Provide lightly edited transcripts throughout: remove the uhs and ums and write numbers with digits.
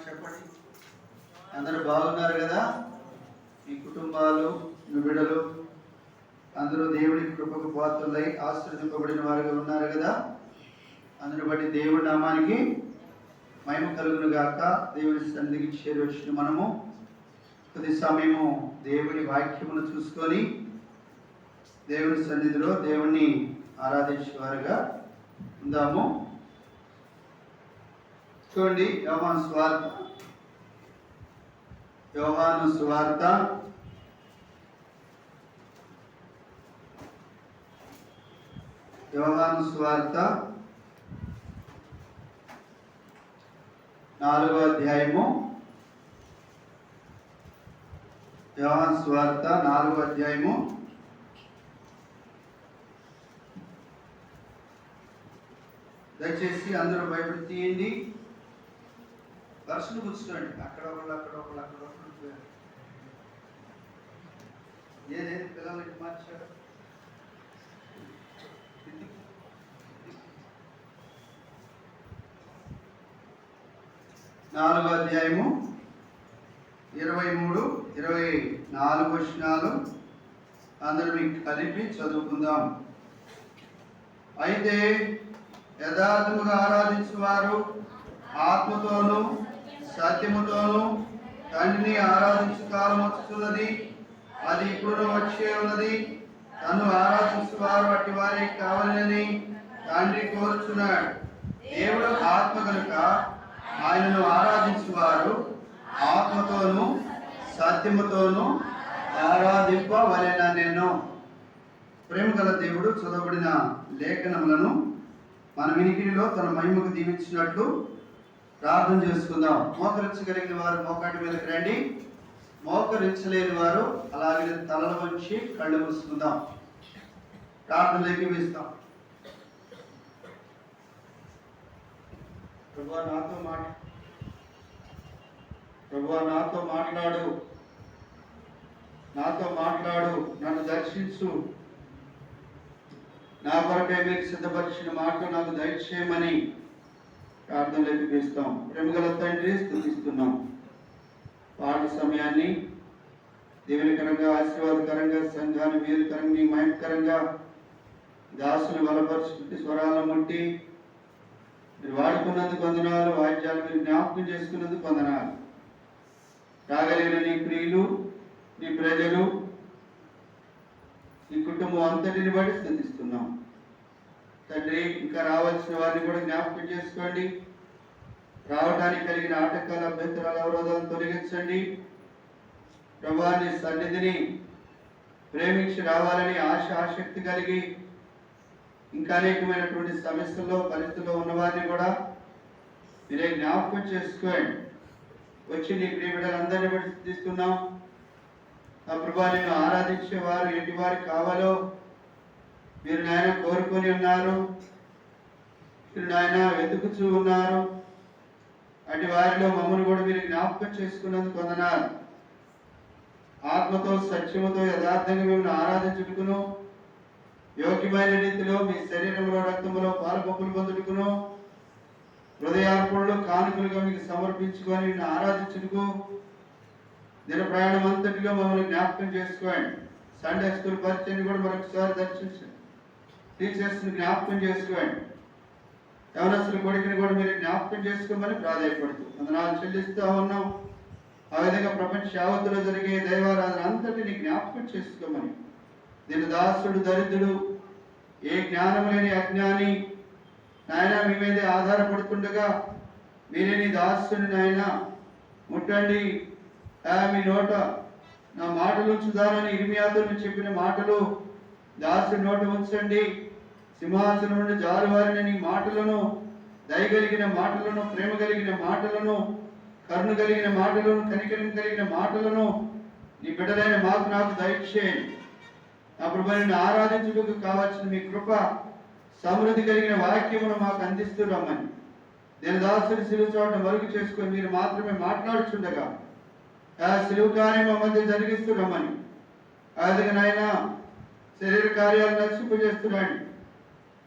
చెప్పండి. అందరూ బాగున్నారు కదా? మీ కుటుంబాలు, మీ బిడ్డలు అందరూ దేవుడి కృపకు పాత్రులై ఆశీర్వదింపబడిన వారుగా ఉన్నారు కదా? అందుని బట్టి దేవుడి నామానికి మహిమ కలుగును గాక. దేవుడి సన్నిధికి చేరవచ్చిన మనము కొద్ది సమయము దేవుని వాక్యమును చూసుకొని దేవుని సన్నిధిలో దేవుణ్ణి ఆరాధించేవారుగా ఉందాము. చూడండి, యోహాను సువార్త 4వ అధ్యాయము. యోహాను సువార్త 4వ అధ్యాయము. దయచేసి అందరూ బైబిల్ తీయండి, వర్షం కూర్చోండి. అక్కడ ఒకళ్ళు ఏదేది పిల్లలకి మార్చారు. 4వ అధ్యాయము 23, 24 వచనాలు అందరూ మీకు కలిపి చదువుకుందాం. అయితే యథార్థముగా ఆరాధించువారు ఆత్మతోనూ సత్యముతోనూ తండ్రిని ఆరాధించు కాలం వస్తున్నది, అది ఇప్పుడు వచ్చే ఉన్నది. తను ఆరాధించువారు అట్టి వారికి కావాలని తండ్రి కోరుచున్నాడు. దేవుడు ఆత్మ కనుక ఆయనను ఆరాధించువారు ఆత్మతోనూ సత్యముతోనూ ఆరాధింపవలెననెను. ప్రేమ గల దేవుడు చదవబడిన లేఖనములను మన వినికిడిలో తన మహిమకు దీవించినట్లు ప్రార్థన చేసుకుందాం. మోకరించగలిగిన వారు మోకాటి మీదకి రండి, మోకరించలేని వారు అలాగే తలల వంచి కళ్ళు మూసుకుందాం. ప్రార్థనలోకి వేస్తాం. ప్రభువా నాతో మాట్లాడు, నన్ను దర్శించు, నా కొరకై మీరు సిద్ధపరిచిన మాట నాకు దయచేయమని ప్రార్థనలోకి వేస్తాం. ప్రేమగల తండ్రి, స్తుతిస్తున్నాం. పాట సమయాన్ని దీవెనకరంగా, ఆశీర్వాదకరంగా, సంఘాన్ని మేలుకరంగా, మహిమకరంగా దాసుని బలపరుచుకుంటే స్వరాలను ముట్టి మీరు వాడుకున్నందుకు వందనాలు. వాయిద్యాలు మీరు జ్ఞాపకం చేసుకున్నందుకు వందనాలు. రాగలిగిన నీ ప్రియులు, నీ ప్రజలు, నీ కుటుంబం అంతటిని బట్టి స్తుతిస్తున్నాం తండ్రి. ఇంకా రావాల్సిన వారిని కూడా జ్ఞాపకం చేసుకోండి. రావడానికి కలిగిన ఆటంకాల, అభ్యంతరాల, అవరోధాలను తొలగించండి. ప్రభువా, నీ సన్నిధిని ప్రేమించి రావాలని ఆశక్తి కలిగి ఇంకా అనేకమైనటువంటి సమస్యల్లో, పరిస్థితుల్లో ఉన్నవారిని కూడా మీరే జ్ఞాపకం చేసుకోండి. వచ్చి నీ ప్రియ బిడ్డలందరినీ బట్టి స్తుతిస్తున్నాం. ఆ ప్రభువా, నేను ఆరాధించేవారు ఎటు వారు కావాలో మీరు నాయన కోరుకొని ఉన్నారు, మీరు నాయన వెతుకుతూ ఉన్నారు. అటు వారిలో మమ్మల్ని కూడా మీరు జ్ఞాపకం చేసుకున్నందుకు వందనాలు. ఆత్మతో సత్యముతో యథార్థంగా మిమ్మల్ని ఆరాధించుటకును, యోగ్యమైన రీతిలో మీ శరీరంలో రక్తంలో పాలుపొప్పులు పొందుటకును, హృదయార్పణలు కానుకలుగా మీకు సమర్పించుకొని నిన్ను ఆరాధించుటకు దిన ప్రయాణం అంతటిలో మమ్మల్ని జ్ఞాపకం చేసుకోండి. సండే స్కూల్ పరిచయాన్ని కూడా మరొకసారి దర్శించండి. టీచర్స్ని జ్ఞాపకం చేసుకోండి. యవనస్తుల కొడుకుని కూడా మీరు జ్ఞాపకం చేసుకోమని ప్రాధాన్యపడుతూ వందనాలు చెల్లిస్తూ ఉన్నాం. ఆ విధంగా ప్రపంచ యావత్తులో జరిగే దైవారాధన అంతటిని జ్ఞాపకం చేసుకోమని, దీని దాసుడు దరిద్రుడు, ఏ జ్ఞానం లేని అజ్ఞాని నాయన మీ మీదే ఆధారపడుతుండగా మీరే నీ దాసుని నాయన ముట్టండి. మీ నోట నా మాటలు ఉంచుదానని ఇర్మియాతో చెప్పిన మాటలు దాసుని నోట ఉంచండి. సింహాసనం నుండి జారువారిన నీ మాటలను, దయగలిగిన మాటలను, ప్రేమ కలిగిన మాటలను, కరుణ కలిగిన మాటలను, కనికరం కలిగిన మాటలను నీ బిడ్డలైన మాకు నాకు దయచేయండి. నా ప్రభువా, నిన్ను ఆరాధించుటకు కావాల్సిన మీ కృప, సమృద్ధి కలిగిన వాక్యమును మాకు అందిస్తూ రమ్మని, నేను దాసుని సిలువ చోట మరుగు చేసుకొని మీరు మాత్రమే మాట్లాడుచుండగా ఆ సిలువ కార్యం మా మధ్య జరిగిస్తూ రమ్మని, అదిగా నాయన శరీర కార్యాలు నశింపజేస్తున్నాడు.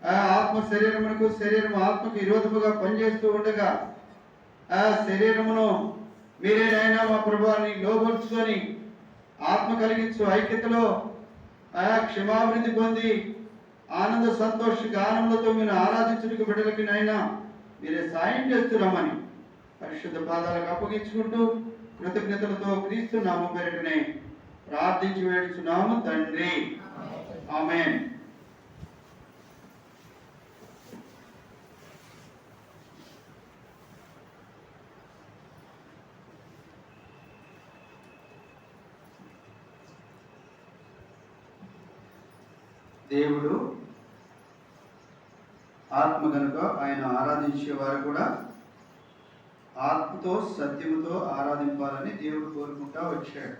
ఆ ఆత్మ శరీరమునకు, శరీరం ఆత్మకు విరోధముగా పనిచేస్తూ ఉండగా ఆ శరీరమును మీరేనైనా మా ప్రభువాన్ని లోపరుచుకొని ఆత్మ కలిగించు ఐక్యతలో క్షమాభివృద్ధి పొంది ఆనంద సంతోష గానములతో మీరు ఆరాధించుటకు బిడ్డలకి నైనా మీరే సాయం చేస్తున్నామని పరిశుద్ధ పాదాలకు అప్పగించుకుంటూ కృతజ్ఞతలతో క్రీస్తు నామ పేరిటనే ప్రార్థించి వేడుచున్నాము తండ్రి. ఆమేన్. దేవుడు ఆత్మ కనుక ఆయన ఆరాధించేవారు కూడా ఆత్మతో సత్యముతో ఆరాధింపాలని దేవుడు కోరుకుంటా వచ్చాడు.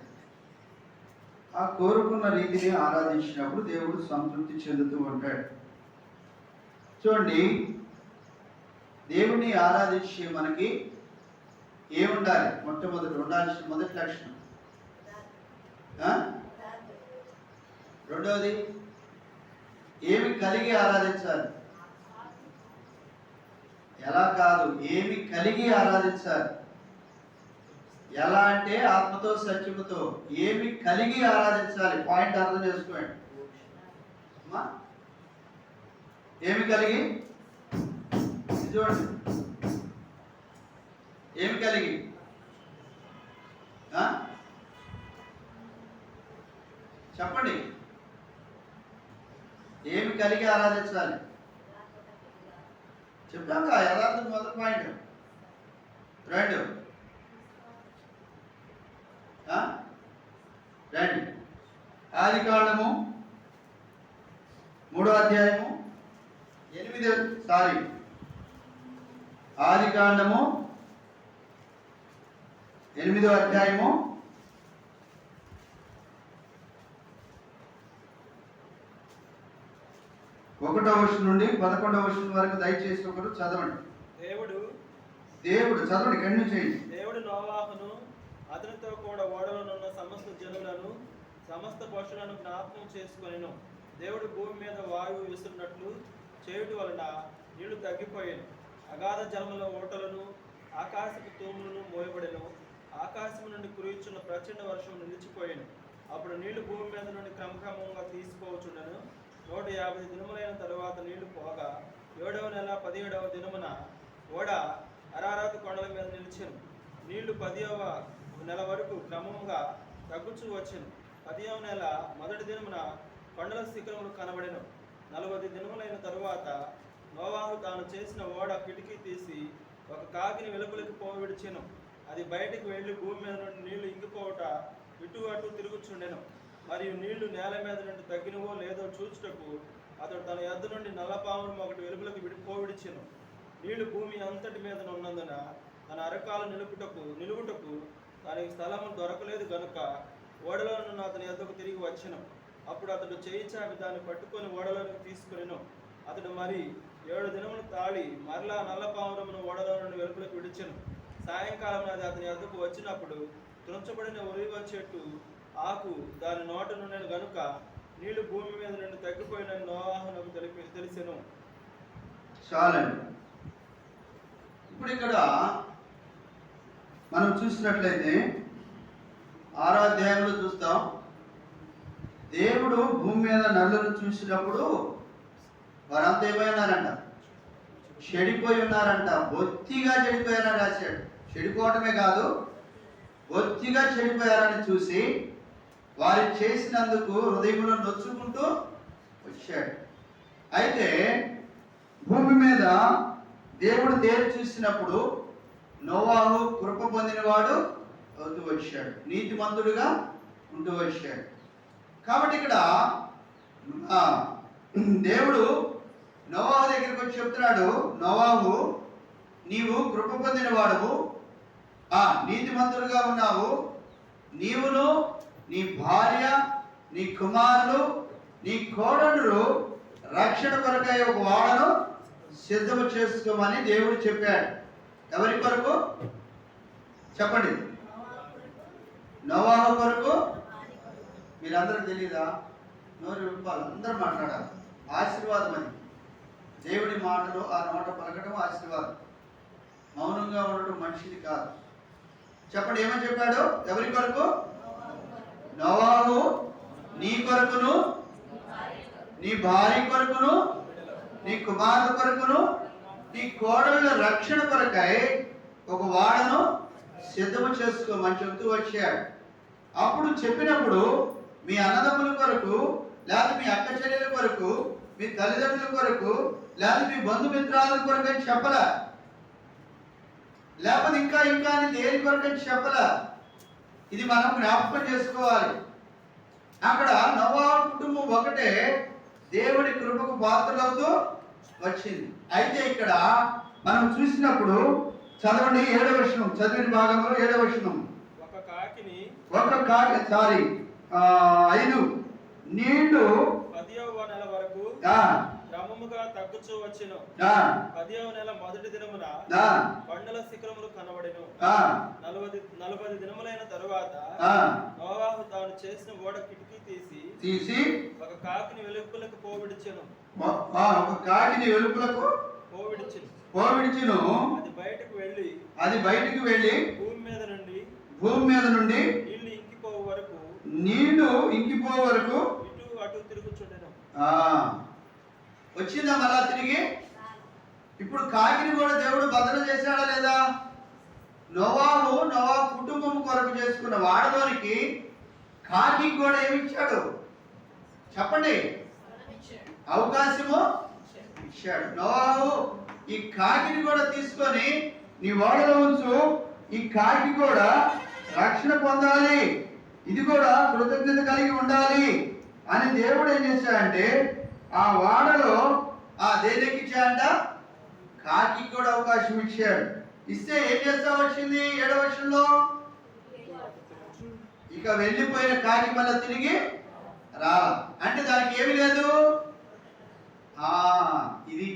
ఆ కోరుకున్న రీతిని ఆరాధించినప్పుడు దేవుడు సంతృప్తి చెందుతూ ఉంటాడు. చూడండి, దేవుడిని ఆరాధించే మనకి ఏముండాలి? ఉండాల్సిన మొదటి లక్షణం. రెండవది, ఏమి కలిగి ఆరాధించాలి? ఎలా కాదు, ఏమి కలిగి ఆరాధించాలి. ఎలా అంటే ఆత్మతో సత్యముతో. ఏమి కలిగి ఆరాధించాలి? పాయింట్ అర్థం చేసుకోండి. ఏమి కలిగి? చూడండి, ఏమి కలిగి? చెప్పండి, ఏమి కలిగి ఆరాధించాలి? చెప్పాక యథార్థం మొదటి పాయింట్. రెండు ఆదికాండము 3వ అధ్యాయము 8వ అధ్యాయము 1వ వచనం నుండి 11వ వచనం వరకు దయచేసి ఒకరు చదవండి. దేవుడు చదవండి, కంటిన్యూ చేయండి. దేవుడు నోవాహును అతనితో కూడా ఓడలోనున్న సమస్త జనులను సమస్త పశువులను జ్ఞాపకం చేసుకొనెను. దేవుడు భూమి మీద వాయువు విసురునట్లు చేయుట వలన నీళ్లు తగ్గిపోయాను. అగాధ జలముల ఓటలను ఆకాశపు తూములను మోయబడెను. ఆకాశము నుండి కురియుచున్న ప్రచండ వర్షం నిలిచిపోయాను. అప్పుడు నీళ్లు భూమి మీద నుండి క్రమక్రమంగా తీసిపోవచ్చుండెను. 150 దినములైన తరువాత నీళ్లు పోగా 7వ నెల 17వ దినమున ఓడ అరారాతు కొండల మీద నిలిచెను. నీళ్లు 10వ నెల వరకు క్రమంగా తగ్గుచూ వచ్చెను. 10వ నెల మొదటి దినమున కొండల శిఖరములు కనబడెను. 40 దినములైన తరువాత నోవాహు తాను చేసిన ఓడ కిటికీ తీసి ఒక కాకిని వెలుపలికి పోవిడిచెను. అది బయటికి వెళ్ళి భూమి మీద నుండి నీళ్లు ఇంకిపోవట ఇటు అటు తిరుగుచుండెను. మరియు నీళ్లు నేల మీద నుండి తగ్గినవో లేదో చూచుటకు అతడు తన యొద్ద నుండి నల్లపామును ఒకటి వెలుపలికి పోవిడిచెను. నీళ్లు భూమి అంతటి మీద ఉన్నందున తన అరకాలు నిలువుటకు దానికి స్థలము దొరకలేదు గనుక ఓడలో నుండి అతని యొద్దకు తిరిగి వచ్చెను. అప్పుడు అతడు చేయి చాపి దాన్ని పట్టుకొని ఓడలోనికి తీసుకునెను. అతడు మరి 7 దినములు తాళి మరలా నల్లపామురమును ఓడలో నుండి వెలుపలికి విడిచెను. సాయంకాలం అది అతని యొద్దకు వచ్చినప్పుడు తుంచబడిన ఒలివ చెట్టు ఆకు దాని నోట నుండి గనుక నీళ్లు భూమి మీద నుండి తగ్గిపోయిన నోవాహునకు తెలిసెను. చాలండి. ఇప్పుడు ఇక్కడ మనం చూసినట్లయితే 6వ అధ్యాయంలో చూస్తాం, దేవుడు భూమి మీద నల్లును చూసినప్పుడు వారంతా ఏమైనారంట? చెడిపోయి ఉన్నారంట. బొత్తిగా చెడిపోయారని రాశాడు. చెడిపోవటమే కాదు, బొత్తిగా చెడిపోయారని చూసి వారు చేసినందుకు హృదయంలో నొచ్చుకుంటూ వచ్చాడు. అయితే భూమి మీద దేవుడు దేని చూసినప్పుడు నోవాహు కృప పొందినవాడు అవుతూ వచ్చాడు, నీతిమంతుడుగా ఉంటూ వచ్చాడు. కాబట్టి ఇక్కడ దేవుడు నోవాహు దగ్గరికి వచ్చి చెప్తున్నాడు, నోవాహు నీవు కృప పొందిన వాడువు, నీతిమంతుడుగా ఉన్నావు, నీవును నీ భార్య నీ కుమారులు నీ కోడళ్ళు రక్షణ కొరకై ఒక ఓడను సిద్ధము చేసుకోమని దేవుడు చెప్పాడు. ఎవరి కొరకు చెప్పండి? నోవాహు కొరకు. మీరందరూ తెలీదా? నోరు విప్పాలి, అందరూ మాట్లాడాలి. ఆశీర్వాదం అది. దేవుడి మాటలు ఆ నోట పలకడం ఆశీర్వాదం. మౌనంగా ఉండడం మనిషిది కాదు. చెప్పండి, ఏమని చెప్పాడు? ఎవరి కొరకు? నోవాహు నీ కొరకును, నీ భార్య కొరకును, నీ కుమారుల కొరకును, నీ కోడళ్ళ రక్షణ కొరకై ఒక వాడను సిద్ధము చేసుకోమని చెప్తూ వచ్చాడు. అప్పుడు చెప్పినప్పుడు మీ అన్నదమ్ముల కొరకు, లేదా మీ అక్క చెల్లెల కొరకు, మీ తల్లిదండ్రుల కొరకు, లేదా మీ బంధుమిత్రాల కొరకు అని చెప్పలా. లేకపోతే ఇంకా ఇంకా అని దేని కొరకు అని చెప్పలా. ఇది మనం జ్ఞాపకం చేసుకోవాలి. అక్కడ నోవాహు కుటుంబం ఒకటే దేవుడి కృపకు పాత్రలవుతూ వచ్చింది. అయితే ఇక్కడ మనం చూసినప్పుడు చదవండి 7వ వచనం, చదివిన భాగంలో 7వ వచనం. ఒక కాకిని 5 నీళ్లు 10వ నెల వరకు క్రమముగా తగ్గుచూ వచ్చెను. 10వ నెల మొదటి దినమున కొండల శిఖరములు కనబడెను. 40 దినములైన తరువాత నోవాహు తాను చేసిన ఓడ కిటికీ తీసి ఒక కాకిని వెలుపలకు పోవిడిచెను. ఒక కాకిని వెలుపలకు పోవిడిచెను. అది బయటకు వెళ్ళి భూమి మీద నుండి నీళ్లు ఇంకిపో వరకు ఇటు అటు తిరుగుచుండెను. వచ్చిందా మళ్ళా తిరిగి? ఇప్పుడు కాకిని కూడా దేవుడు భద్రం చేశాడా లేదా? నోవాహు కుటుంబం కొరకు చేసుకున్న వాడలోనికి కాకి కూడా ఏమిచ్చాడు చెప్పండి? అవకాశము ఇచ్చాడు. నోవాహు ఈ కాకిని కూడా తీసుకొని నీ ఓడలో ఉంచు, ఈ కాకి కూడా రక్షణ పొందాలి, ఇది కూడా కృతజ్ఞత కలిగి ఉండాలి అని దేవుడు ఏం చేశాడంటే ఆ వాడలో దేనికి ఇచ్చాడంట? కాకి కూడా అవకాశం ఇచ్చాడు. ఇస్తే ఏం చేస్తా వచ్చింది? 7వ వచనంలో ఇక వెళ్ళిపోయిన కాకి మళ్ళీ తిరిగి రా అంటే దానికి ఏమి లేదు. ఇది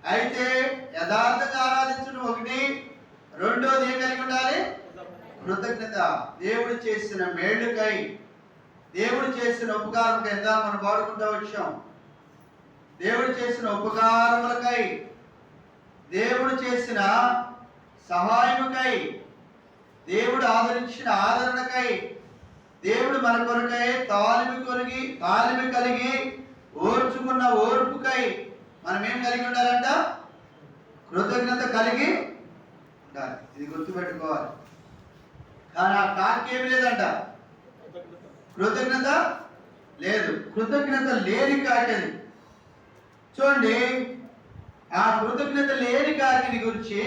అయితే యథార్థంగా ఆరాధించడం ఒకటి, రెండోది ఏం కలిగి ఉండాలి? కృతజ్ఞత. దేవుడు చేసిన మేలుకై, దేవుడు చేసిన ఉపకారములకై ఎంత మనం పాడుకుంటూ వచ్చాం. దేవుడు చేసిన ఉపకారములకై, దేవుడు చేసిన సహాయముకై, దేవుడు ఆదరించిన ఆదరణకై, దేవుడు మన కొరకై తాలిమి కలిగి ఓర్చుకున్న ఓర్పుకై మనం ఏం కలిగి ఉండాలంట? కృతజ్ఞత కలిగి ఉండాలి. ఇది గుర్తుపెట్టుకోవాలి. కానీ ఆ కాకి ఏమి లేదంట, కృతజ్ఞత లేదు. కృతజ్ఞత లేని కాకిని చూడండి. ఆ కృతజ్ఞత లేని కాకిని గురించి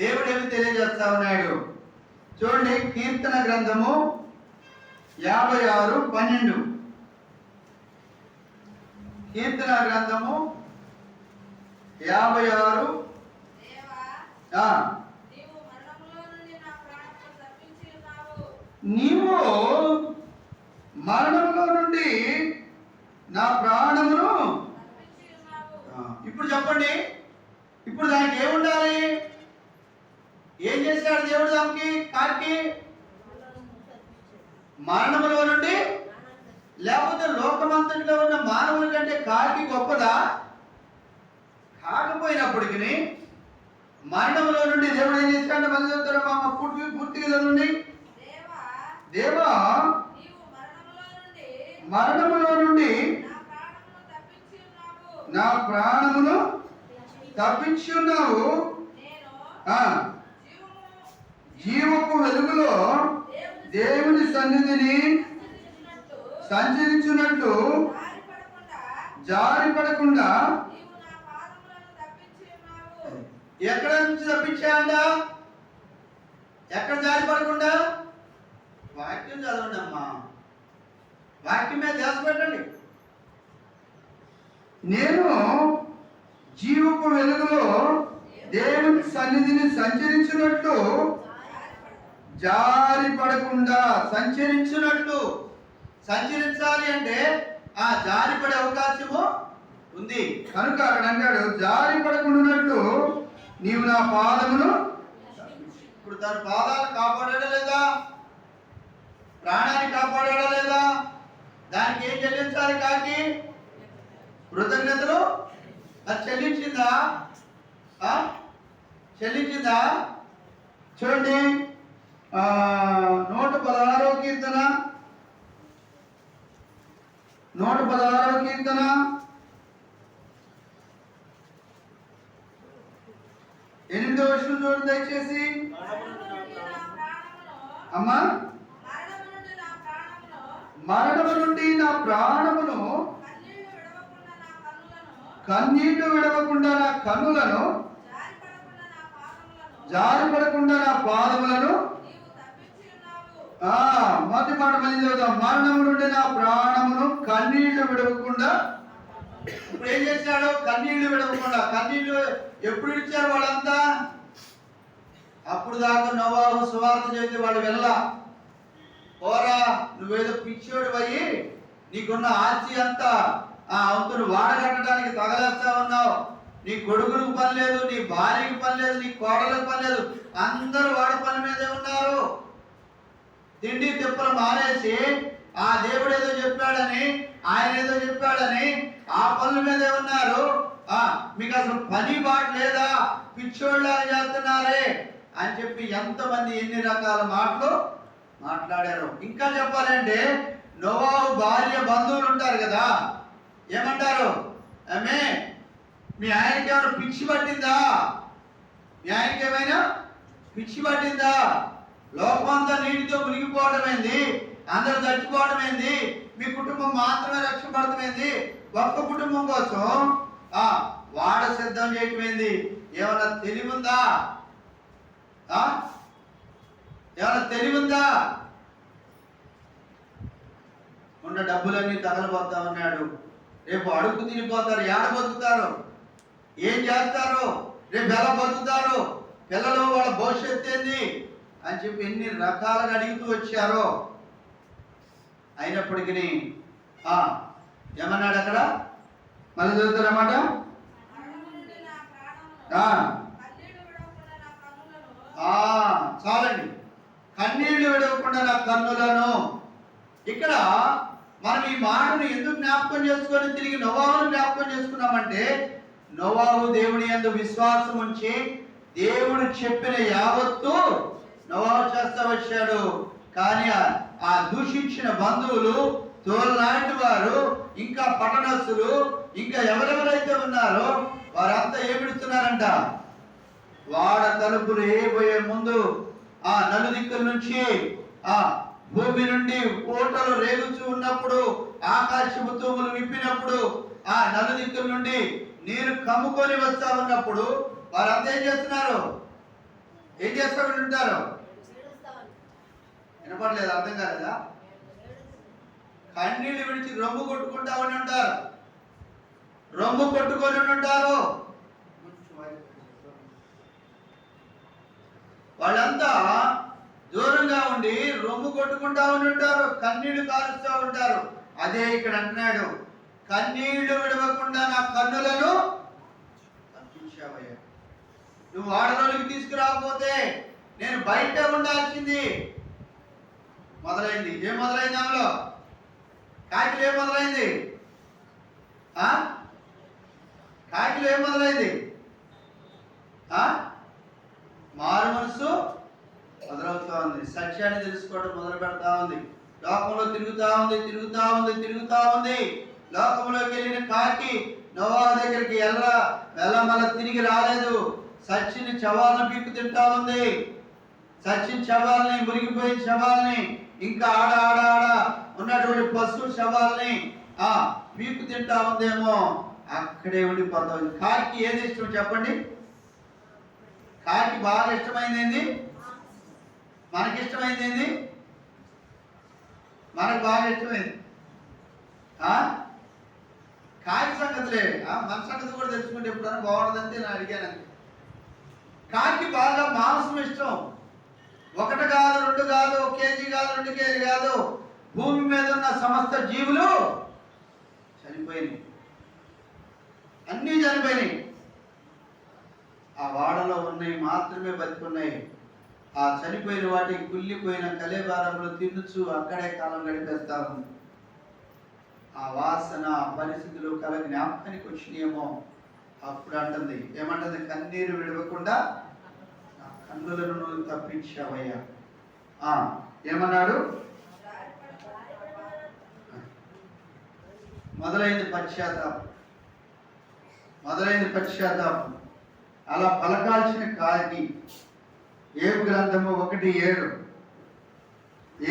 దేవుడు ఏమి తెలియజేస్తా ఉన్నాడు చూడండి. కీర్తన గ్రంథము 56:12. కీర్తన గ్రంథము 56. నీవు మరణంలో నుండి నా ప్రాణమును. ఇప్పుడు చెప్పండి, ఇప్పుడు దానికి ఏముండాలి? ఏం చేశాడు దేవుడు దానికి? కాకి మరణములో నుండి, లేకపోతే లోకమంతటిలో ఉన్న మానవుల కంటే కాకి గొప్పదా? కాకపోయినప్పటికీ మరణంలో నుండి దేవుడు ఏం చేశాడు? మళ్ళీ చెప్తారు పూర్తిగా చదవండి. దేవా మరణములో నుండి నా ప్రాణమును తప్పించి ఉన్నావు. జీవపు వెలుగులో దేవుని సన్నిధిని సంచరించున్నట్టు జారి పడకుండా. ఎక్కడ నుంచి తప్పించాయంట? ఎక్కడ జారి పడకుండా? వాక్యం చదవండి అమ్మా, వాక్యం మీద ధ్యాస పెట్టండి. నేను జీవపు వెలుగులో దేవుని సన్నిధిని సంచరించినట్లు జారి పడకుండా. సంచరించినట్లు, సంచరించాలి అంటే ఆ జారి పడే అవకాశము ఉంది కనుక అక్కడ అంటాడు జారి పడకుండాన్నట్లు నీవు నా పాదమును. ఇప్పుడు తన పాదాలు కాపాడా లేదా? ప్రాణాన్ని కాపాడా లేదా? దానికి ఏం చెల్లించాలి? కాకి కృతజ్ఞతలు అది చెల్లించిందా? చెల్లించిందా? చూడండి 116వ కీర్తన 116వ కీర్తన 8వ వచనం చూడండి దయచేసి. అమ్మా, మరణము నుండి నా ప్రాణమును కన్నీళ్లు విడవకుండా నా కన్నులను జారిపడకుండా నా పాదములను మొదటి మాట మళ్ళీ చదువుతాం. మరణము నుండి నా ప్రాణమును కన్నీళ్లు విడవకుండా. ఇప్పుడు ఏం చేశాడు? కన్నీళ్లు విడవకుండా. కన్నీళ్లు ఎప్పుడు ఇచ్చారు వాళ్ళంతా? అప్పుడు దాకా నోవాహు సువార్త చేస్తే వాళ్ళు వెళ్ళా. పోరా, నువ్వేదో పిచ్చోడు పోయి నీకున్న ఆస్తి అంతా అంతును వాడగట్టడానికి తగలేస్తా ఉన్నావు. నీ కొడుకులకు పని లేదు, నీ భార్యకి పని లేదు, నీ కోడలకు పని లేదు, అందరూ వాడి పని మీదే ఉన్నారు. తిండి తిప్పలు మానేసి ఆ దేవుడు ఏదో చెప్పాడని, ఆయన ఏదో చెప్పాడని ఆ పనుల మీదే ఉన్నారు. మీకు అసలు పని బాట లేదా, పిచ్చోళ్ళ చేస్తున్నారే అని చెప్పి ఎంతమంది ఎన్ని రకాల మాటలు మాట్లాడారు. ఇంకా చెప్పాలంటే నోవాహు భార్య బంధువులు ఉంటారు కదా, ఏమంటారు? ఆమె మీ ఆయనకి ఏమైనా పిచ్చి పట్టిందా? మీ ఆయనకి ఏమైనా పిచ్చి పట్టిందా? లోకమంతా నీటితో మునిగిపోవడం ఏంది, అందరూ చచ్చిపోవడం ఏంది, మీ కుటుంబం మాత్రమే రక్షపడటమేంది, ఒక్క కుటుంబం కోసం వాడ సిద్ధం చేయటం ఏంది? ఏమైనా తెలివిందా? ఏమైనా తెలివిందా? ఉన్న డబ్బులన్నీ తగలబోతా ఉన్నాడు. రేపు అడుగు తినిపోతారు, ఏడ బతుకుతారు, ఏం చేస్తారు, రేపు ఎలా బతుకుతారు, పిల్లలు వాళ్ళ భవిష్యత్తు ఏంది అని చెప్పి ఎన్ని రకాలుగా అడుగుతూ వచ్చారో. అయినప్పటికీ ఏమన్నాడు అక్కడ? మళ్ళీ చదువుతారన్నమాట. చాలండి. కన్నీళ్లు విడవకుండా నా కన్నులను. ఇక్కడ మనం ఈ మాటను ఎందుకు జ్ఞాపకం చేసుకొని తిరిగి నోవాహును జ్ఞాపకం చేసుకున్నామంటే, నోవాహు దేవుని యందు విశ్వాసం ఉంచి దేవుడు చెప్పిన యావత్తు నోవాహు చేస్తా వచ్చాడు. కానీ ఆ దూషించిన బంధువులు, తోలనాటి వారు, ఇంకా పట్టణస్తులు, ఇంకా ఎవరెవరైతే ఉన్నారో వారంతా ఏమిడుతున్నారంట? వాడ తలుపులు వేయబోయే ముందు నలుదిక్కుల నుంచి భూమి నుండి కోటలు రేగుచూ ఉన్నప్పుడు, ఆకాశపు తూములు విప్పినప్పుడు, నలుదిక్కుల నుండి నీరు కమ్ముకొని వస్తా ఉన్నప్పుడు వారంతా ఏం చేస్తున్నారు? ఏం చేస్తా ఉంటారు? వినపడలేదు, అర్థం కాలేదా? కన్నీళ్ళు విడిచి రొమ్ము కొట్టుకుంటా ఉండి ఉంటారు. రొమ్ము కొట్టుకొని ఉంటారు. వాళ్ళంతా దూరంగా ఉండి రొమ్ము కొట్టుకుంటా ఉండి ఉంటారు, కన్నీళ్లు కాలుస్తూ ఉంటారు. అదే ఇక్కడ అంటున్నాడు, కన్నీళ్లు విడవకుండా నా కన్నులను తప్పించావయ్యా. నువ్వు వాడలోనికి తీసుకురాకపోతే నేను బయట ఉండాల్సింది. మొదలైంది. ఏం మొదలైంది? ఆమెలో కాకిలు ఏం మొదలైంది? కాకిలు ఏం మొదలైంది? మారు మనసు మొదలవుతా ఉంది. సత్యాన్ని తెలుసుకోవడం మొదలు పెడతా ఉంది. లోకంలో తిరుగుతా ఉంది. లోకంలోకి వెళ్ళిన కాకి నోవాహు దగ్గరికి మళ్ళీ తిరిగి రాలేదు. సచ్చిని చవాలను పీక్కు తింటా ఉంది. సచిన శవాల్ని, మురిగిపోయిన శవాల్ని, ఇంకా ఆడ ఉన్నటువంటి పశువు శవాల్ని పీక్కు తింటా ఉందేమో. అక్కడే ఉండిపోతా ఉంది. కాకి ఏది ఇష్టం చెప్పండి? కాకి బాగా ఇష్టమైంది ఏంది? మనకి ఇష్టమైంది ఏంది? మనకు బాగా ఇష్టమైంది కాకి సంగతిలే. మన సంగతి కూడా తెలుసుకుంటే ఎప్పుడైనా బాగుండదంటే నేను అడిగాను. కాకి బాగా మాంసం ఇష్టం. 1 కాదు, 2 కాదు, 1 కేజీ కాదు, 2 కేజీ కాదు, భూమి మీద ఉన్న సమస్త జీవులు చనిపోయినాయి. అన్నీ చనిపోయినాయి. ఆ వాడలో ఉన్నవి మాత్రమే బతికున్నాయి. ఆ చనిపోయిన వాటికి కుళ్ళిపోయిన కలేబారంలో తిన్నుచు అక్కడే కాలం గడిపేస్తాము. ఆ వాసన, పరిస్థితులు జ్ఞాపకానికి వచ్చినాయేమో. అప్పుడు అంటుంది, ఏమంటుంది? కన్నీరు విడవకుండా అందులను నువ్వు తప్పించావయ్యా. ఏమన్నాడు? మొదలైంది పశ్చాత్తాపం. అలా పలకాల్సిన కాకి ఏబు గ్రంథము 1:7.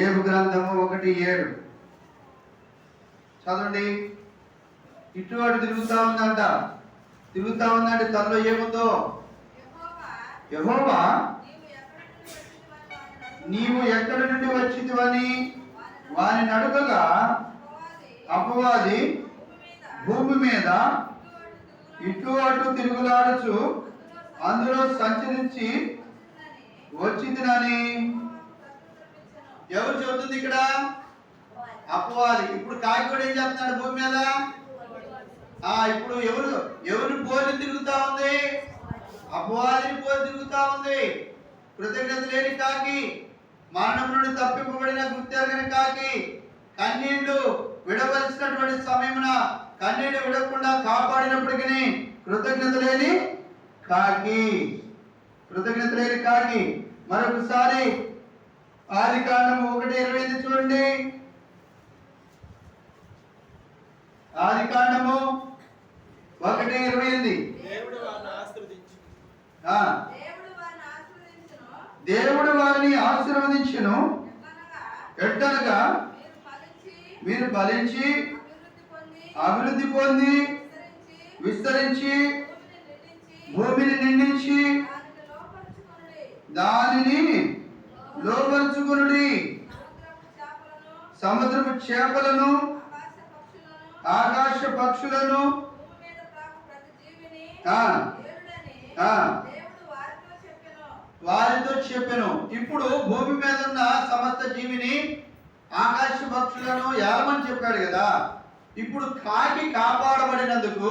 ఏబు గ్రంథము 1:7 చదవండి. ఇటు అటు తిరుగుతా ఉందంటే తనలో ఏముందో, యెహోవా నీవు ఎక్కడి నుండి వచ్చితివని వాని అడుగగా అపవాది భూమి మీద ఇటు అటు తిరుగులాడుచు అందులో సంచరించి వచ్చిందని ఎవరు చెబుతుంది ఇక్కడ? అపవాది. ఇప్పుడు కాకి కూడా ఏం చేస్తున్నాడు భూమి మీద? ఇప్పుడు ఎవరు పోలి తిరుగుతా ఉంది? అపవాదిని పోలి తిరుగుతా ఉంది. కృతజ్ఞత లేని కాకి, మరణం నుండి తప్పింపబడిన గుర్తెరగని కాకి, కన్నీళ్లు విడవలసినటువంటి సమయమున కన్నీళ్లు విడకుండా కాపాడినప్పటికీ కృతజ్ఞత లేని కాకి. మరొకసారి ఆదికాండము 1:28 చూడండి. ఆదికాండము 1:28. దేవుడు వారిని ఆశీర్వదించును ఎట్టనగా మీరు ఫలించి అభివృద్ధి పొంది విస్తరించి భూమిని నిండించి దానిని లోపరుచుకొనుడి. సముద్రపు చేపలను ఆకాశ పక్షులను వారితో చెప్పెను. ఇప్పుడు భూమి మీద ఉన్న సమస్త జీవిని ఆకాశ పక్షులను ఏలమని చెప్పాడు కదా. ఇప్పుడు కాకి కాపాడబడినందుకు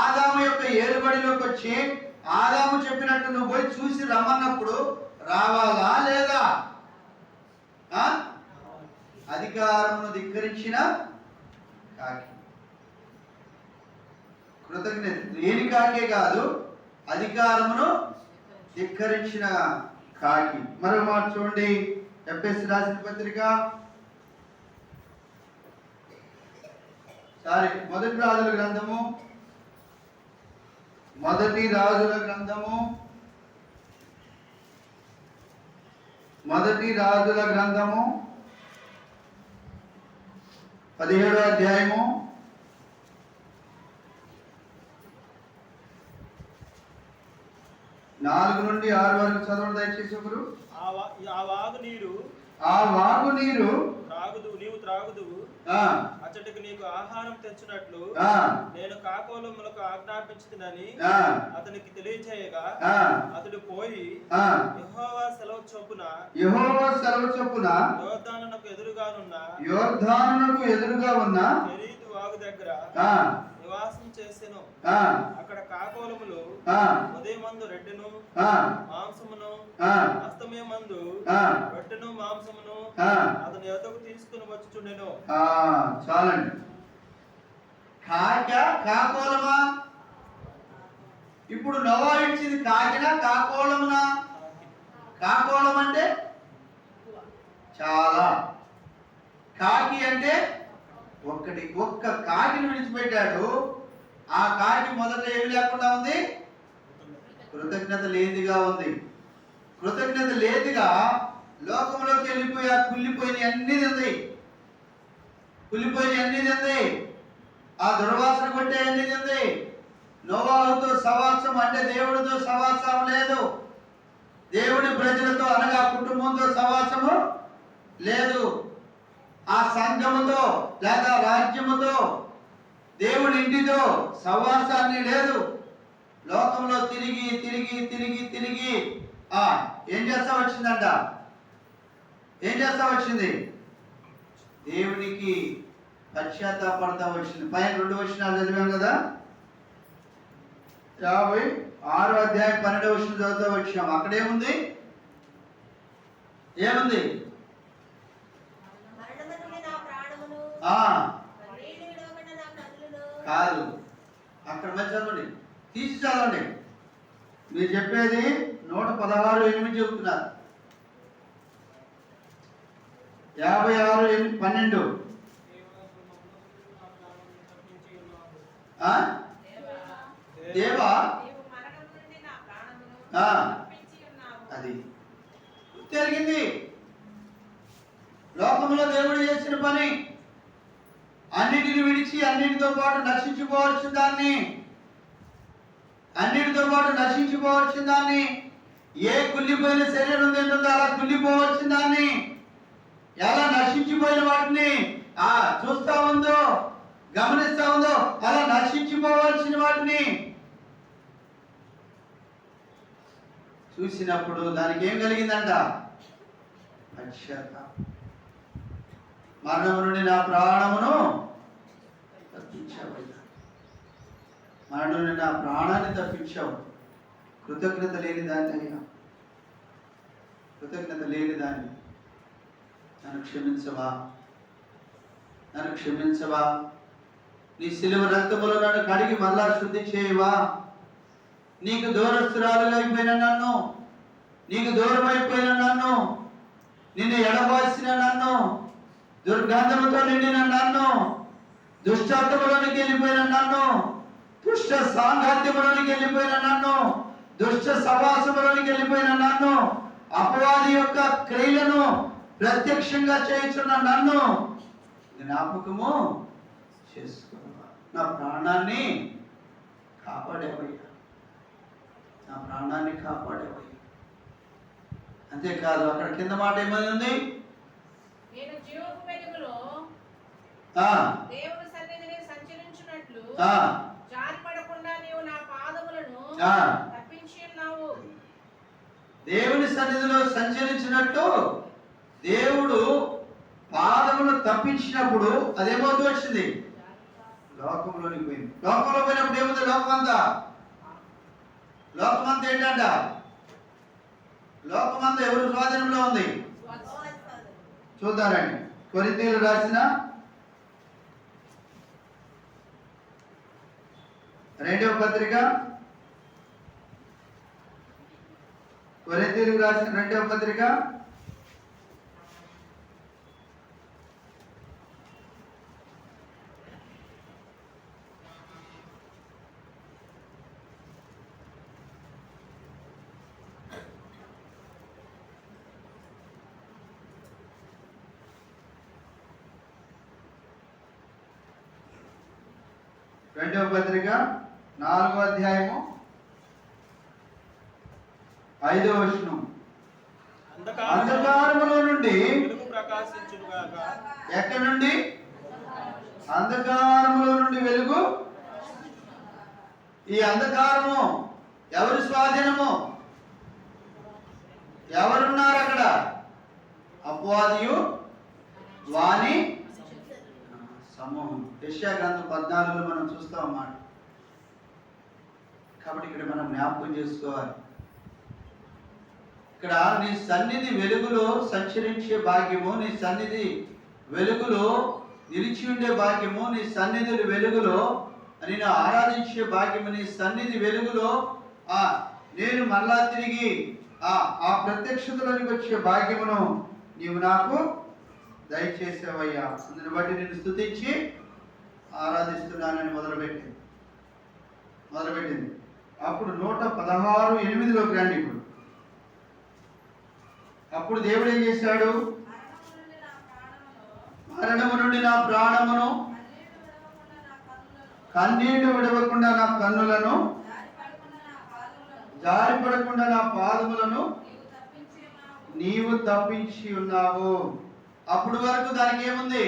ఆదాము యొక్క ఏలుబడిలోకి వచ్చి ఆదాము చెప్పినట్టు నువ్వు పోయి చూసి రమ్మన్నప్పుడు రావాలా లేదా? అధికారమును ధిక్కరించిన కాకి. కృతజ్ఞత లేని కాకే కాదు, అధికారమును ధిక్కరించిన కాకి. మరో మాట చూడండి. ఎఫెసీ రాసిన పత్రిక మొదటి రాజుల గ్రంథము 17వ అధ్యాయము 4 నుండి 6 వరకు చదవండి దయచేసి ఒకరు. ఆ వాగు నీరు నీవు త్రాగుదువు. అచ్చటికి నీకు ఆహారం తెచ్చినట్లు నేను కాకోలములకు ఆజ్ఞాపించునని అతనికి తెలియచేయగా అతడు పోయి యెహోవా సెలవు చొప్పున యోర్దానునకు ఎదురుగా ఉన్న కెరీతు వాగు దగ్గర నివాసం చేసెను. అక్కడ కాకోలములు ఉదయమందు రెడ్డును మాంసమును అస్తమయమందు రొట్టెను మాంసమును అతని యొద్దకు తీసుకుని వచ్చుచుండెను. చాలండి. కాకోలమా? ఇప్పుడు నోవా ఇచ్చింది కాకినా కాకోలమునా? కాకోలం అంటే చాలా, కాకి అంటే ఒక్క కాకిని విడిచిపెట్టాడు. ఆ కాకి మొదట ఏమి లేకుండా ఉంది? కృతజ్ఞత లేనిదిగా ఉంది. కృతజ్ఞత లేనిదిగా లోకంలోకి వెళ్ళిపోయి కుళ్ళిపోయిన అన్ని తింది. ఆ దుర్వాసన కొట్టే అన్ని తింది. నోవాహుతో సవాసం అంటే దేవుడితో సవాసం లేదు. దేవుడి ప్రజలతో అనగా కుటుంబంతో సవాసము లేదు. ఆ సంఘముతో లేదా రాజ్యముతో దేవుడి ఇంటితో సవాసాన్ని లేదు. లోకంలో తిరిగి ఏం చేస్తా వచ్చింది? దేవునికి పశ్చాత్తాపడతా వచ్చింది. పైన 2 వచనాలు చదివాం కదా. 56వ అధ్యాయం 12వ వచనం చదువుతూ వచ్చాం. అక్కడేముంది? ఏముంది? కాదు, అక్కడ మంచి చదవండి, తీసి చదవండి. మీరు చెప్పేది 116:8 చెబుతున్నారు. 56:12 దేవా అది జరిగింది. లోకంలో దేవుడు చేసిన పని, అన్నిటిని విడిచి అన్నిటితో పాటు నశించిపోవలసిన దాన్ని, ఏ కుళ్ళిపోయిన శరీరం ఏంటో అలా కుళ్ళిపోవలసిన దాన్ని, ఎలా నశించిపోయిన వాటిని చూస్తా ఉందో, గమనిస్తా ఉందో, అలా నశించిపోవలసిన వాటిని చూసినప్పుడు దానికి ఏం కలిగిందంట? పశ్చాత్తాపం. మరణము నుండి నా ప్రాణమును తప్పించావయ్యా, మరణం నుండి నా ప్రాణాన్ని తప్పించావు. కృతజ్ఞత లేని దాన్ని అయ్యా, కృతజ్ఞత లేని దాన్ని నన్ను క్షమించవా? నీ శిలువ రక్తములో నన్ను కడిగి మళ్ళా శుద్ధి చేయవా? నీకు దూరస్తురాలుగా అయిపోయిన నన్ను, నీకు దూరం అయిపోయిన నన్ను, నిన్ను ఎడబాసిన నన్ను, దుర్గంధముతో నిండిన నన్ను, దుష్టత్వములోనికి వెళ్ళిపోయిన నన్ను, దుష్ట సాంగత్యములోనికి వెళ్ళిపోయిన నన్ను, దుష్ట సవాసములోనికి వెళ్ళిపోయిన నన్ను, అపవాది యొక్క క్రియలను ప్రత్యక్షంగా చేయించున్న నన్ను జ్ఞాపకము చేసుకోవా. నా ప్రాణాన్ని కాపాడేవయ్యా, అంతేకాదు అక్కడ కింద మాట ఏమని ఉంది? నేను జీవపు వెలుగులో దేవుని సన్నిధిని సంచరించున్నట్లు జారిపడకుండా నీవు నా పాదములను తప్పించి ఉన్నావు. దేవుని సన్నిధిలో సంచరించినట్టు దేవుడు పాదములు తప్పించినప్పుడు అదేమవుతూ వచ్చింది? లోకంలోనికి పోయింది. లోకంలో పోయినప్పుడు ఏముంది? లోకమంతా ఏంటంట? లోకమంతా ఎవరు స్వాధీనంలో ఉంది? చూద్దారండి. కొరింథీయులకు రాసిన 2వ పత్రిక, కొరింథీయులకు రాసిన 2వ పత్రిక 2వ పత్రిక 4వ అధ్యాయము 5వ వచనం. అంధకారములో నుండి ఎక్కడి నుండి? అంధకారములో నుండి వెలుగు. ఈ అంధకారము ఎవరి స్వాధీనము? ఎవరున్నారు అక్కడ? అపవాదియు వాని సమూహం. యెషయా గ్రంథం 14లో మనం చూస్తాం అన్నమాట. కాబట్టి ఇక్కడ మనం జ్ఞాపకం చేసుకోవాలి. ఇక్కడ నీ సన్నిధి వెలుగులో సంచరించే భాగ్యము, నీ సన్నిధి వెలుగులో నిలిచి ఉండే భాగ్యము, నీ సన్నిధి వెలుగులో నేను ఆరాధించే భాగ్యము, నీ సన్నిధి వెలుగులో నేను మళ్ళా తిరిగి ఆ ప్రత్యక్షతలోనికి వచ్చే భాగ్యమును నీవు నాకు దయచేసావయ్యా. అందుని బట్టి నేను స్తుతించి ఆరాధిస్తున్నానని మొదలుపెట్టింది. అప్పుడు 116:8లోకి రండి. ఇప్పుడు అప్పుడు దేవుడు ఏం చేశాడు? మరణము నుండి నా ప్రాణమును, కన్నీళ్లు విడవకుండా నా కన్నులను, జారిపడకుండా నా పాదములను నీవు తప్పించి ఉన్నావు. అప్పుడు వరకు దానికి ఏముంది?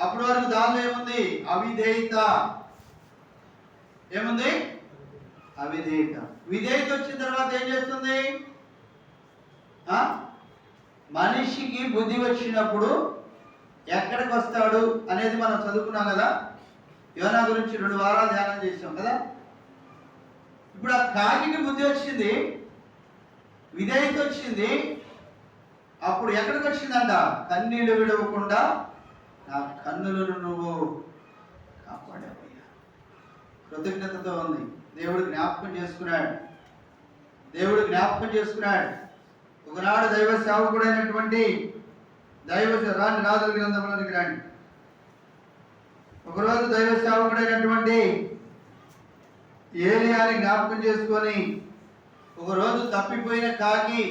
అప్పుడు వరకు దానిలో ఏముంది? అవిధేయత. ఏముంది? అవిధేయత. విధేయత వచ్చిన తర్వాత ఏం చేస్తుంది? మనిషికి బుద్ధి వచ్చినప్పుడు ఎక్కడికి వస్తాడు అనేది మనం చదువుకున్నాం కదా. యోనా గురించి 2 వారాలు ధ్యానం చేసాం కదా. ఇప్పుడు ఆ కాకికి బుద్ధి వచ్చింది, విధేయత వచ్చింది. అప్పుడు ఎక్కడికి వచ్చిందంట? కన్నీళ్లు విడవకుండా నా కన్నులను నువ్వు కాపాడావయ్యా. కృతజ్ఞతతో ఉంది. దేవుడు జ్ఞాపకం చేసుకున్నాడు. దేవుడు జ్ఞాపకం చేసుకున్నాడు. ఒకనాడు దైవ సేవకుడైనటువంటి రాజుల గ్రంథంలోనికి రండి. ఒకరోజు దైవ సేవకుడైనటువంటి ఏలియాని జ్ఞాపకం చేసుకొని, ఒకరోజు తప్పిపోయిన కాకి,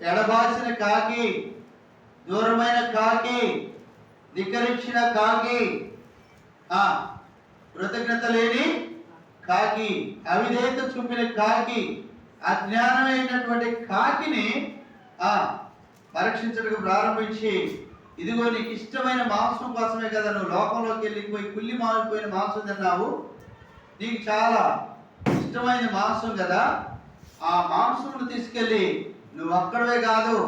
ఎడబాసిన కాకి, దూరమైన కాకి, ధిక్కరించిన కాకి, కృతజ్ఞత లేని కాకి, అవిధేయత చూపిన కాకి, అజ్ఞానమైనటువంటి కాకిని పరీక్షించడానికి ప్రారంభించి, ఇదిగో నీకు ఇష్టమైన మాంసం కోసమే కదా నువ్వు లోకంలోకి వెళ్ళిపోయి కుళ్ళి మారిపోయిన మాంసం తిన్నావు, నీకు చాలా ఇష్టమైన మాంసం కదా, ఆ మాంసమును తీసుకెళ్ళి నువ్వు అక్కడవే కాదు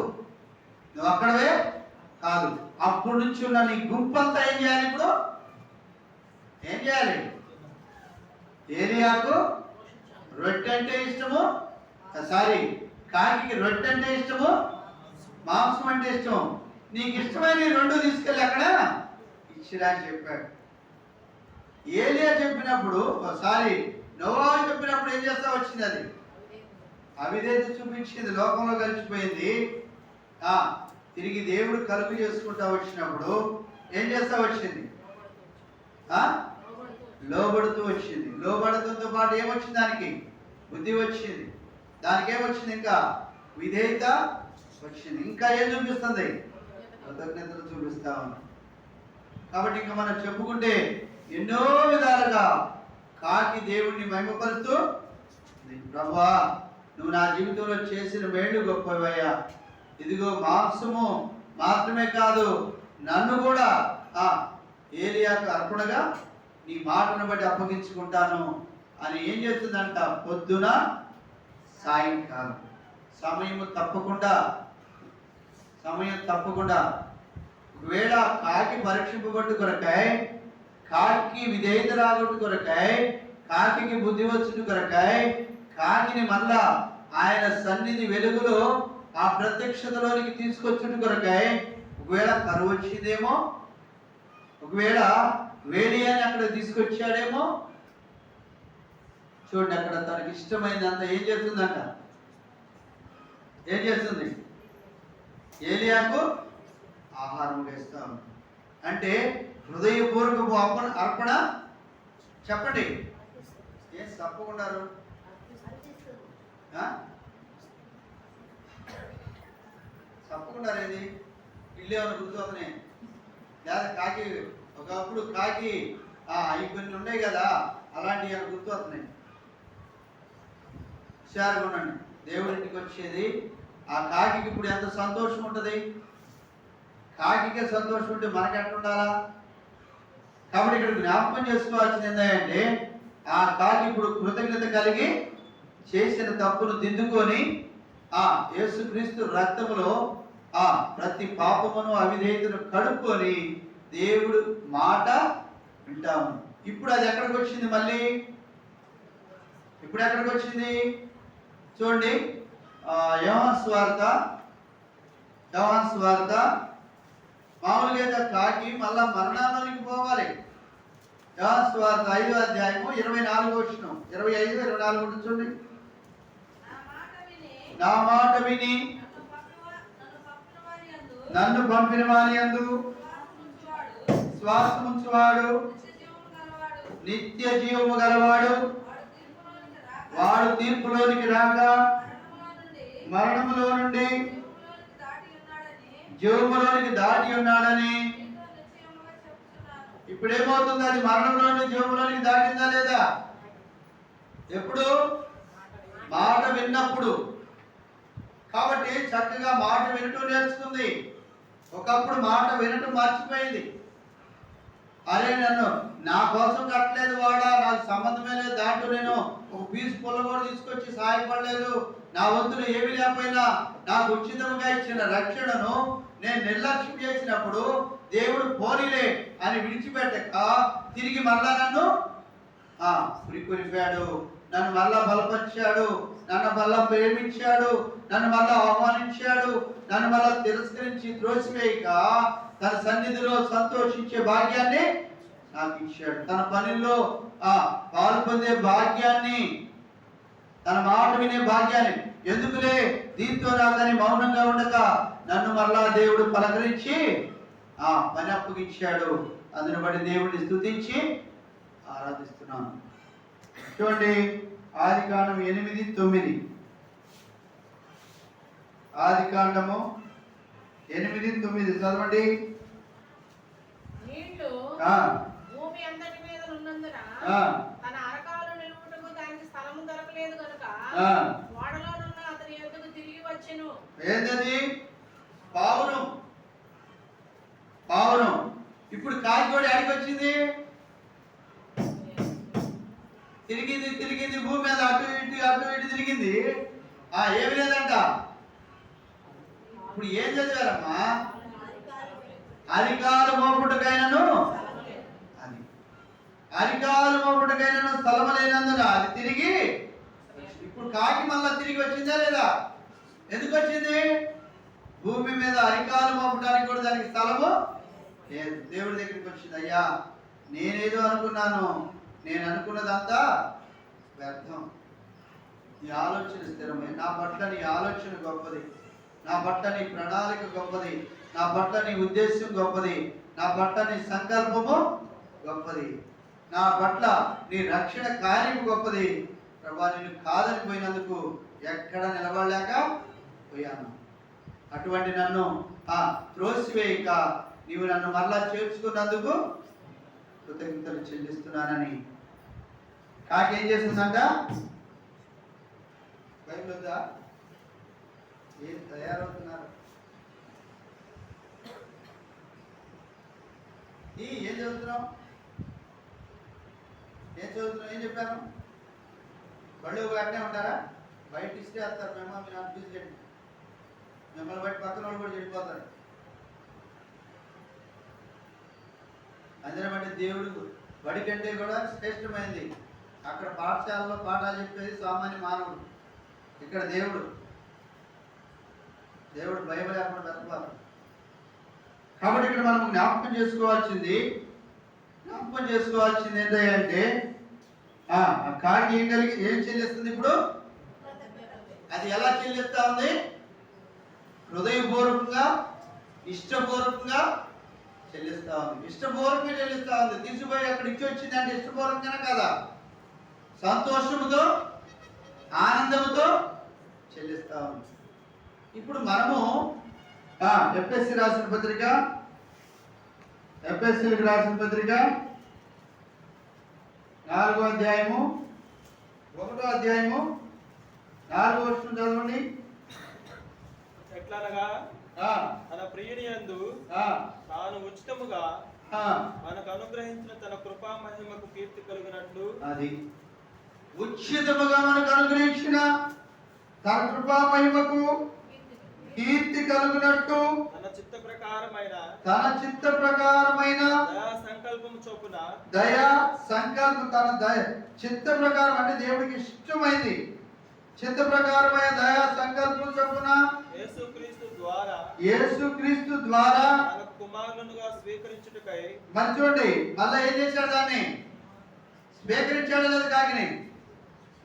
అప్పటి నుంచి ఉన్న నీ గుంపంతా ఏం చేయాలి? ఇప్పుడు ఏం చేయాలి? ఏలియాకు రొట్టె అంటే ఇష్టము, కాకి రొట్టె అంటే ఇష్టము, మాంసం అంటే ఇష్టం. నీకు ఇష్టమైన రెండు తీసుకెళ్ళి అక్కడ ఇచ్చిరా అని చెప్పాడు. ఏలియా చెప్పినప్పుడు నోవహు చెప్పినప్పుడు ఏం చేస్తా వచ్చింది? అది అవిధేయత చూపించింది, లోకంలో కలిసిపోయింది. తిరిగి దేవుడు కలుగు చేసుకుంటా వచ్చినప్పుడు ఏం చేస్తా వచ్చింది? లోబడుతూ వచ్చింది. లోబడుతుంతో పాటు ఏమొచ్చింది? దానికి బుద్ధి వచ్చింది. దానికి ఏమొచ్చింది? ఇంకా విధేయత వచ్చింది. ఇంకా ఏం చూపిస్తుంది? కృతజ్ఞతలు చూపిస్తా ఉన్నాం. కాబట్టి ఇంకా మనం చెప్పుకుంటే ఎన్నో విధాలుగా కాకి దేవుణ్ణి మహిమపరుస్తూ, ప్రభువా నువ్వు నా జీవితంలో చేసిన మేళ్ళు గొప్పవయ్యా, ఇదిగో మాంసము మాత్రమే కాదు నన్ను కూడా ఏలియాకు అర్పణగా నీ మాటను బట్టి అప్పగించుకుంటాను అని ఏం చేస్తుందంట? పొద్దున సాయంకాలం సమయం తప్పకుండా ఒకవేళ కాకి పరీక్షింపబట్టు కొరకాయ, కాకి విధేయత రాగొట్టు కొరకాయ, కాకి బుద్ధి వచ్చుట కొరకాయ, కాకిని మళ్ళా ఆయన సన్నిధి వెలుగులో ఆ ప్రత్యక్షతలోనికి తీసుకొచ్చుట కొరకాయ, ఒకవేళ కరువు వచ్చిందేమో, ఒకవేళ వేడి అని అక్కడ తీసుకొచ్చాడేమో. చూడండి, అక్కడ తనకి ఇష్టమైనంత ఏం చేస్తుందంట? ఏం చేస్తుంది? ఏలియాకు ఆహారం వేస్తాం అంటే హృదయపూర్వకపు అర్పణ. చెప్పండి, ఏం తప్పకుండారు? తప్పకుండా ఏది ఇల్లు ఏమైనా గుర్తువుతున్నాయి లేదా? కాకి ఒకప్పుడు కాకి అవి కొన్ని ఉన్నాయి కదా, అలాంటివి ఏమైనా గుర్తువుతున్నాయి? హుషారుగా ఉండండి. దేవుడింటికి వచ్చేది ఆ కాకి ఇప్పుడు ఎంత సంతోషం ఉంటుంది? కాకికే సంతోషం ఉంటే మనకి ఎట్లా ఉండాలా? కాబట్టి ఇక్కడ జ్ఞాపకం చేసుకోవాల్సింది ఏంటంటే, ఆ కాకి ఇప్పుడు కృతజ్ఞత కలిగి చేసిన తప్పును దిద్దుకొని యేసుక్రీస్తు రక్తములో ప్రతి పాపమును అవిధేయతను కడుక్కొని దేవుడు మాట వింటాము. ఇప్పుడు అది ఎక్కడికి వచ్చింది? మళ్ళీ ఇప్పుడు ఎక్కడికి వచ్చింది? చూడండి, యోహాను సువార్త మామూలుగా కాకి మళ్ళా మరణానికి పోవాలి. యోహాను సువార్త 5వ అధ్యాయము 24వ వచనం, 25, 24 చూడండి. నా మాట విని నన్ను పంపిన వారి యందు శ్వాసముంచువాడు నిత్య జీవము గలవాడు, వాడు తీర్పులోనికి రాక మరణములో నుండి జీవములోనికి దాటి ఉన్నాడని. ఇప్పుడు ఏమవుతుంది? అది మరణంలో నుండి జీవములోనికి దాటిందా లేదా? ఎప్పుడు? మాట విన్నప్పుడు. కాబట్టి చక్కగా మాట వినటం నేర్చుకుంది. ఒకప్పుడు మాట వినటం మర్చిపోయింది. అరే నన్ను నా కోసం కట్టలేదు వాడా, నాకు సంబంధమే లేదు, దాంట్లో నేను ఒక పీసు పుల్ల కూడా తీసుకొచ్చి సహాయపడలేదు, నా వంతులు ఏమి లేకపోయినా నాకు ఉచితంగా ఇచ్చిన రక్షణను నేను నిర్లక్ష్యం చేసినప్పుడు దేవుడు పోనీలే అని విడిచిపెట్టక తిరిగి మళ్ళా నన్ను పురికొలిపాడు, నన్ను మళ్ళా బలపరిచాడు, నన్ను మళ్ళా ప్రేమించాడు, నన్ను మళ్ళా ఆహ్వానించాడు, నన్ను మళ్ళా తిరస్కరించి త్రోసివేయక తన సన్నిధిలో సంతోషించే భాగ్యాన్ని నాకు ఇచ్చాడు. తన పనిలో పాల్పొందే భాగ్యాన్ని తన మాట వినే భాగ్యాన్ని, ఎందుకులే దీంతో నాకని మౌనంగా ఉండక నన్ను మరలా దేవుడు పలకరించి ఆ పని అప్పగించాడు. అందుని బట్టి దేవుడిని స్తుతించి ఆరాధిస్తున్నాను. చూడండి, ఆదికాండం 8:9. ఆదికాండము 8:9 చదవండి. నీళ్లు భూమి అంతటి మీద ఉన్నందున తన అరకాలు నిలువుటకు దానికి స్థలము దొరకలేదు కనుక ఓడలోనున్న అతని యొద్దకు తిరిగి వచ్చెను. ఏంటది? పావురం. ఇప్పుడు కాకిగోడ ఎక్కడికి వచ్చింది? తిరిగింది భూమి మీద అటు ఇటు తిరిగింది. ఏమి లేదంట. ఇప్పుడు ఏం చదివారమ్మా? అరికాలు మోపుటకైనను స్థలము లేనందున అది తిరిగి. ఇప్పుడు కాకి మళ్ళా తిరిగి వచ్చిందా లేదా? ఎందుకు వచ్చింది? భూమి మీద అరికాలు మోపడానికి కూడా దానికి స్థలము లేదు. దేవుడి దగ్గరికి వచ్చింది. అయ్యా, నేనేదో అనుకున్నాను, నేను అనుకున్నదంతా వ్యర్థం. నీ ఆలోచన స్థిరమే. నా పట్ల నీ ఆలోచన గొప్పది, నా పట్ల నీ ప్రణాళిక గొప్పది, నా పట్ల నీ ఉద్దేశం గొప్పది, నా పట్ల నీ సంకల్పము గొప్పది, నా పట్ల నీ రక్షణ కార్యం గొప్పది. ప్రభా, నిన్ను కాదని పోయినందుకు ఎక్కడ నిలబడలేక పోయాను. అటువంటి నన్ను త్రోసివేయక నీవు నన్ను మరలా చేర్చుకున్నందుకు కృతజ్ఞతలు చెల్లిస్తున్నానని కాకి ఏం చేస్తుందంట? బైబిల్ ఉందా? ఏం తయారవుతున్నారు? ఏం చదువుతున్నాం? ఏం చెప్పాను? బళ్ళు అట్నే ఉంటారా? బయట ఇస్తే వస్తారు. మీరు అనిపించండి, మిమ్మల్ని బట్టి పక్కన వాళ్ళు కూడా చెడిపోతారు. అందుని బట్టి దేవుడు బడి కంటే కూడా శ్రేష్టమైంది. అక్కడ పాఠశాలలో పాఠాలు చెప్పేది సామాన్య మానవుడు, ఇక్కడ దేవుడు భయం లేకుండా బతకాలి. కాబట్టి ఇక్కడ మనం జ్ఞాపకం చేసుకోవాల్సింది ఏంటంటే కాకి ఏం చెల్లిస్తుంది? ఇప్పుడు అది ఎలా చెల్లిస్తా ఉంది? హృదయపూర్వకంగా, ఇష్టపూర్వకంగా చెల్లిస్తా ఉంది. ఇష్టపూర్వకంగా చెల్లిస్తా ఉంది. తీసుకుపోయి అక్కడ ఇచ్చి వచ్చింది అంటే ఇష్టపూర్వకంగానే కదా, సంతోషముతో, ఆనందంతో చెల్లిస్తా ఉంది. ఇప్పుడు మనము ఎఫ్ఎస్సి రాసిన పత్రిక 4వ అధ్యాయము 1వ అధ్యాయము 4వ వచనం చదవండి. ఎట్లనగా తన ప్రియుని యందు తాను ఉచితముగా మనకు అనుగ్రహించిన తన కృపా మహిమకు కీర్తి కలుగునట్లు, అది ఉచితముగా మనకు అనుగ్రహించిన తన కృపా మహిమకు కీర్తి కలుగునట్టు తన చిత్త ప్రకారమైన దయా సంకల్పం చొప్పున తన చిత్త ప్రకారం అంటే దేవుడికి ఇష్టమైంది. చిత్త ప్రకారమైన దయా సంకల్పం చొప్పున యేసుక్రీస్తు ద్వారా తన కుమారులుగా స్వీకరించుటకై. మరి చూడండి, మళ్ళా ఏం చేశాడు? దాన్ని స్వీకరించాడు లేదు కాకిని.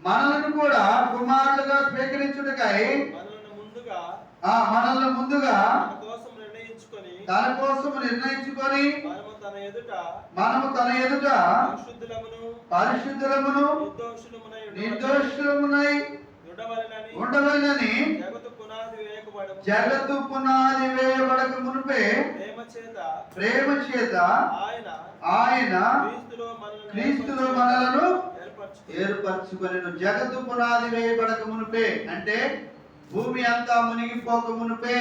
మనలను కూడా కుమారులుగా స్వీకరించుటకై మనల్ని ముందుగా తన కోసం నిర్ణయించుకొని మనము తన ఎదుట పరిశుద్ధులమును నిర్దోషులమునై ఉండవలెనని జగత్తు పునాది వేయబడక మునుపే ప్రేమ చేత ఆయన క్రీస్తులో మనలను ఏర్పరచుకొనెను. జగత్తు పునాది వేయబడక మునుపే అంటే భూమి అంతా మునిగిపోక మునుపే,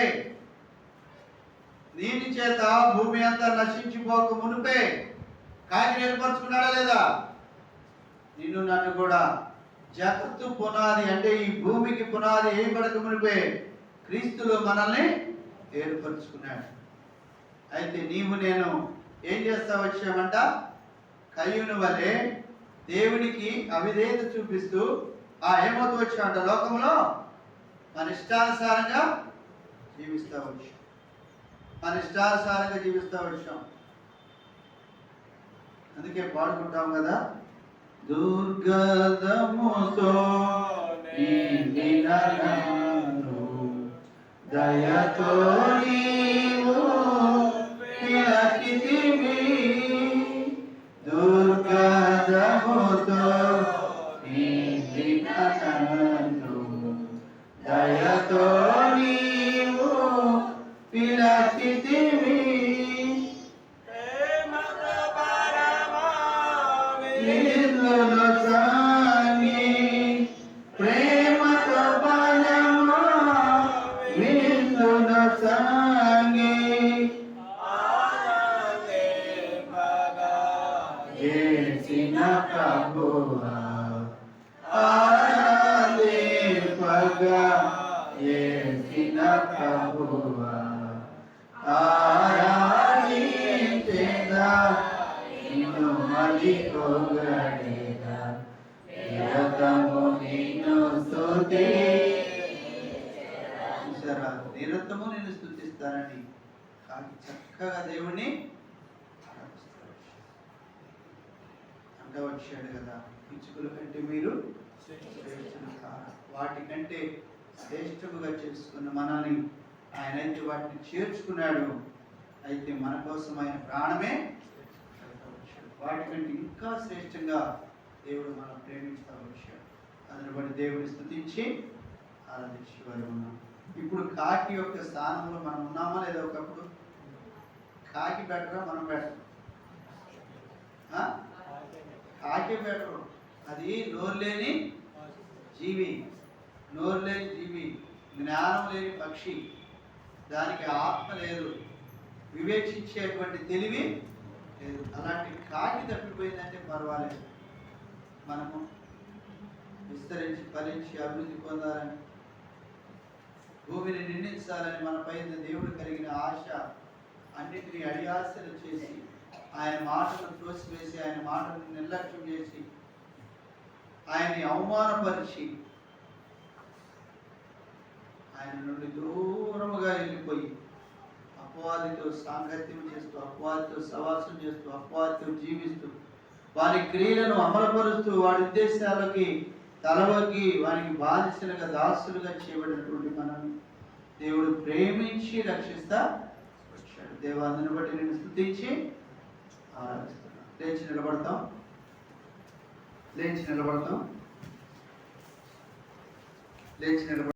నీటి చేత భూమి అంతా నశించిపోక మునుపే కాకి ఏర్పరచుకున్నాడా లేదా? నిన్ను నన్ను కూడా జగత్తు పునాది అంటే ఈ భూమికి పునాది వేయబడక మునిపే క్రీస్తులో మనల్ని ఏర్పరచుకున్నాడు. అయితే నీవు నేను ఏం చేస్తా వచ్చామంట? కయ్యూను వలె దేవునికి అవిధేయత చూపిస్తూ ఏమవుతూ వచ్చామంట? లోకంలో మన ఇష్టానుసారంగా జీవిస్తూ వచ్చాం. అందుకే పాడుకుంటాం కదా, దుర్గంధముతో నిండిన నన్ను దయతో నీవు పిలచితివి, దుర్గంధముతో నిండిన నన్ను దయతో నీవు పిలచితివి, నిన్నును సాగి ప్రేమతో బలమా నిన్నును సాగి చేసిన ప్రభువా ఆరాధింపగా చేసిన ప్రభువా ఆరాధించేదా నిన్ను మదికొగడేదా నిరతము నిన్ను స్తుతి. చూసారా, నిరతము నిన్ను స్తుతిస్తానని కానీ చక్కగా దేవుణ్ణి అంట వచ్చాడు కదా, పిచ్చుకల కంటే మీరు శ్రేష్ఠులు కారా. వాటికంటే శ్రేష్ఠముగా చేసుకున్న మనల్ని ఆయన అయితే వాటిని చేర్చుకున్నాడు. అయితే మన కోసం ఆయన ప్రాణమే వచ్చాడు. వాటికంటే ఇంకా శ్రేష్టంగా దేవుడు మనం ప్రేమిస్తూ వచ్చాడు. అందుని బట్టి దేవుడిని స్తుతించి ఆరాధించే వారు ఉన్నాం. ఇప్పుడు కాకి యొక్క స్థానంలో మనం ఉన్నామా లేదా? ఒకప్పుడు కాకి బెటరా మనం బెటర్? కాకి బెటరు. అది నోరు లేని జీవి, నోరు లేని జీవి, జ్ఞానం లేని పక్షి, దానికి ఆత్మ లేదు, వివేచించేటువంటి తెలివి లేదు. అలాంటి కాకి తప్పిపోయిందంటే పర్వాలేదు. మనము విస్తరించి ఫలించి అభివృద్ధి పొందాలని, భూమిని నిందించాలని మనపై దేవుడు కలిగిన ఆశ అన్నిటినీ అడియాసలు చేసి ఆయన మాటలు త్రోసివేసి ఆయన మాటలను నిర్లక్ష్యం చేసి ఆయన్ని అవమానపరిచి ఆయన నుండి దూరముగా వెళ్ళిపోయి అపవాదితో సాంగత్యం చేస్తూ, అపవాదితో సవాసం చేస్తూ, అపవాదితో జీవిస్తూ, వారి క్రియలను అమలుపరుస్తూ, వాడి ఉద్దేశాలకి తలవకి వారికి బాధితులుగా దాసులుగా చేయబడినటువంటి మనల్ని దేవుడు ప్రేమించి రక్షిస్తా వచ్చాడు. దేవాన్ని బట్టి నేను స్తుతించి ఆరాధిస్తున్నాను. లేచి నిలబడతాం, లేచి నిలబడతాం, లేచి నిలబడతాం.